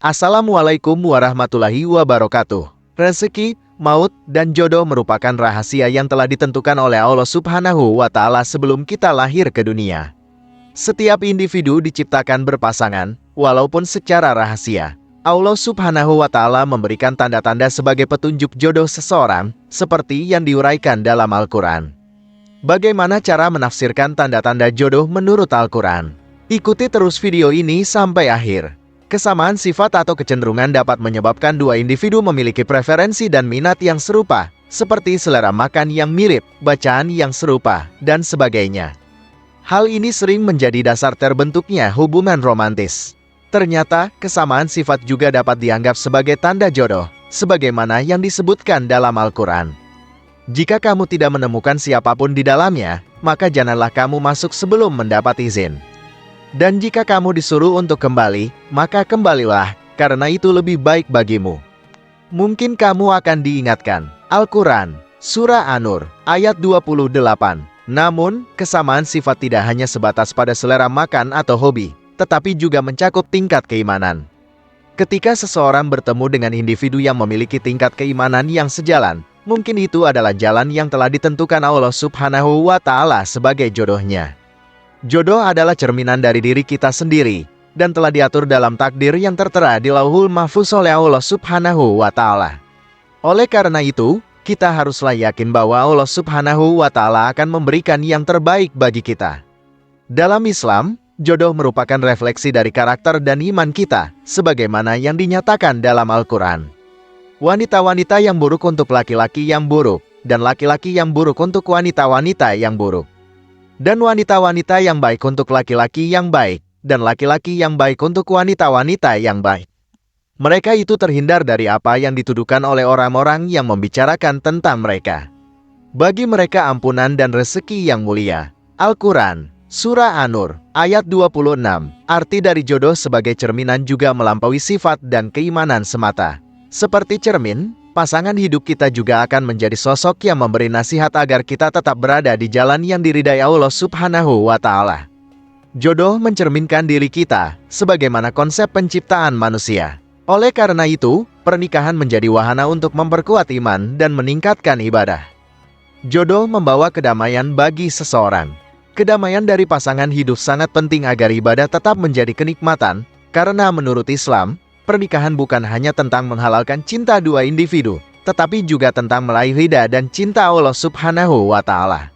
Assalamualaikum warahmatullahi wabarakatuh. Rezeki, maut, dan jodoh merupakan rahasia yang telah ditentukan oleh Allah Subhanahu wa Ta'ala sebelum kita lahir ke dunia. Setiap individu diciptakan berpasangan, walaupun secara rahasia. Allah Subhanahu wa Ta'ala memberikan tanda-tanda sebagai petunjuk jodoh seseorang, seperti yang diuraikan dalam Al-Quran. Bagaimana cara menafsirkan tanda-tanda jodoh menurut Al-Quran? Ikuti terus video ini sampai akhir. Kesamaan sifat atau kecenderungan dapat menyebabkan dua individu memiliki preferensi dan minat yang serupa, seperti selera makan yang mirip, bacaan yang serupa, dan sebagainya. Hal ini sering menjadi dasar terbentuknya hubungan romantis. Ternyata, kesamaan sifat juga dapat dianggap sebagai tanda jodoh, sebagaimana yang disebutkan dalam Al-Quran. Jika kamu tidak menemukan siapapun di dalamnya, maka janganlah kamu masuk sebelum mendapat izin. Dan jika kamu disuruh untuk kembali, maka kembalilah, karena itu lebih baik bagimu. Mungkin kamu akan diingatkan. Al-Quran, Surah An-Nur, ayat 28. Namun, kesamaan sifat tidak hanya sebatas pada selera makan atau hobi, tetapi juga mencakup tingkat keimanan. Ketika seseorang bertemu dengan individu yang memiliki tingkat keimanan yang sejalan, mungkin itu adalah jalan yang telah ditentukan Allah Subhanahu wa Ta'ala sebagai jodohnya. Jodoh adalah cerminan dari diri kita sendiri, dan telah diatur dalam takdir yang tertera di Lauhul Mahfuz oleh Allah Subhanahu wa Ta'ala. Oleh karena itu, kita haruslah yakin bahwa Allah Subhanahu wa Ta'ala akan memberikan yang terbaik bagi kita. Dalam Islam, jodoh merupakan refleksi dari karakter dan iman kita, sebagaimana yang dinyatakan dalam Al-Quran. Wanita-wanita yang buruk untuk laki-laki yang buruk, dan laki-laki yang buruk untuk wanita-wanita yang buruk. Dan wanita-wanita yang baik untuk laki-laki yang baik, dan laki-laki yang baik untuk wanita-wanita yang baik. Mereka itu terhindar dari apa yang dituduhkan oleh orang-orang yang membicarakan tentang mereka. Bagi mereka ampunan dan rezeki yang mulia. Al-Quran, Surah An-Nur, ayat 26. Arti dari jodoh sebagai cerminan juga melampaui sifat dan keimanan semata. Seperti cermin, pasangan hidup kita juga akan menjadi sosok yang memberi nasihat agar kita tetap berada di jalan yang diridai Allah Subhanahu wa Ta'ala. Jodoh mencerminkan diri kita, sebagaimana konsep penciptaan manusia. Oleh karena itu, pernikahan menjadi wahana untuk memperkuat iman dan meningkatkan ibadah. Jodoh membawa kedamaian bagi seseorang. Kedamaian dari pasangan hidup sangat penting agar ibadah tetap menjadi kenikmatan, karena menurut Islam, pernikahan bukan hanya tentang menghalalkan cinta dua individu, tetapi juga tentang meraih ridha dan cinta Allah Subhanahu wa Ta'ala.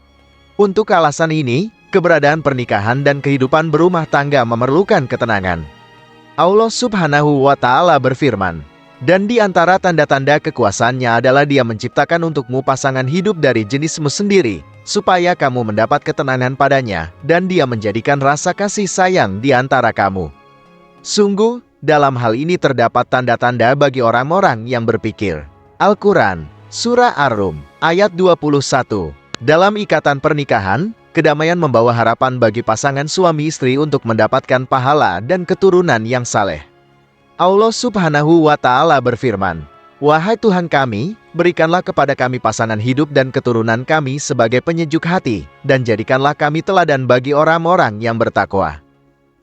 Untuk alasan ini, keberadaan pernikahan dan kehidupan berumah tangga memerlukan ketenangan. Allah Subhanahu wa Ta'ala berfirman, "Dan di antara tanda-tanda kekuasaannya adalah Dia menciptakan untukmu pasangan hidup dari jenismu sendiri, supaya kamu mendapat ketenangan padanya, dan Dia menjadikan rasa kasih sayang di antara kamu." Sungguh, dalam hal ini terdapat tanda-tanda bagi orang-orang yang berpikir. Al-Quran, Surah Ar-Rum, ayat 21. Dalam ikatan pernikahan, kedamaian membawa harapan bagi pasangan suami istri untuk mendapatkan pahala dan keturunan yang saleh. Allah Subhanahu wa Ta'ala berfirman, "Wahai Tuhan kami, berikanlah kepada kami pasangan hidup dan keturunan kami sebagai penyejuk hati, dan jadikanlah kami teladan bagi orang-orang yang bertakwa."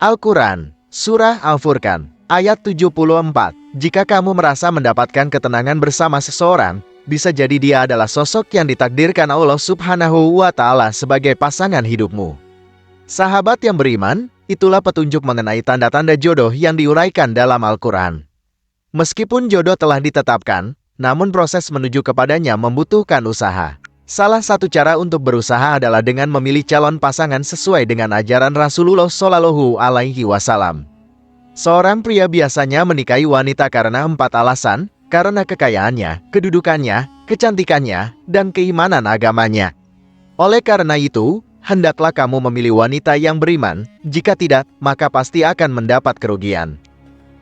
Al-Quran, Surah Al-Furqan, ayat 74. Jika kamu merasa mendapatkan ketenangan bersama seseorang, bisa jadi dia adalah sosok yang ditakdirkan Allah Subhanahu wa Ta'ala sebagai pasangan hidupmu. Sahabat yang beriman, itulah petunjuk mengenai tanda-tanda jodoh yang diuraikan dalam Al-Quran. Meskipun jodoh telah ditetapkan, namun proses menuju kepadanya membutuhkan usaha. Salah satu cara untuk berusaha adalah dengan memilih calon pasangan sesuai dengan ajaran Rasulullah Shallallahu Alaihi Wasallam. Seorang pria biasanya menikahi wanita karena 4 alasan, karena kekayaannya, kedudukannya, kecantikannya, dan keimanan agamanya. Oleh karena itu, hendaklah kamu memilih wanita yang beriman, jika tidak, maka pasti akan mendapat kerugian.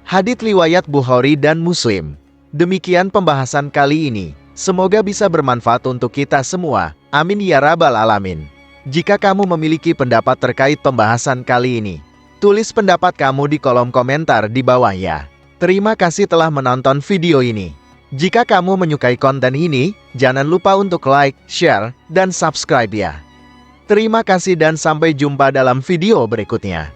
Hadits riwayat Bukhari dan Muslim. Demikian pembahasan kali ini. Semoga bisa bermanfaat untuk kita semua. Amin ya rabbal alamin. Jika kamu memiliki pendapat terkait pembahasan kali ini, tulis pendapat kamu di kolom komentar di bawah ya. Terima kasih telah menonton video ini. Jika kamu menyukai konten ini, jangan lupa untuk like, share, dan subscribe ya. Terima kasih dan sampai jumpa dalam video berikutnya.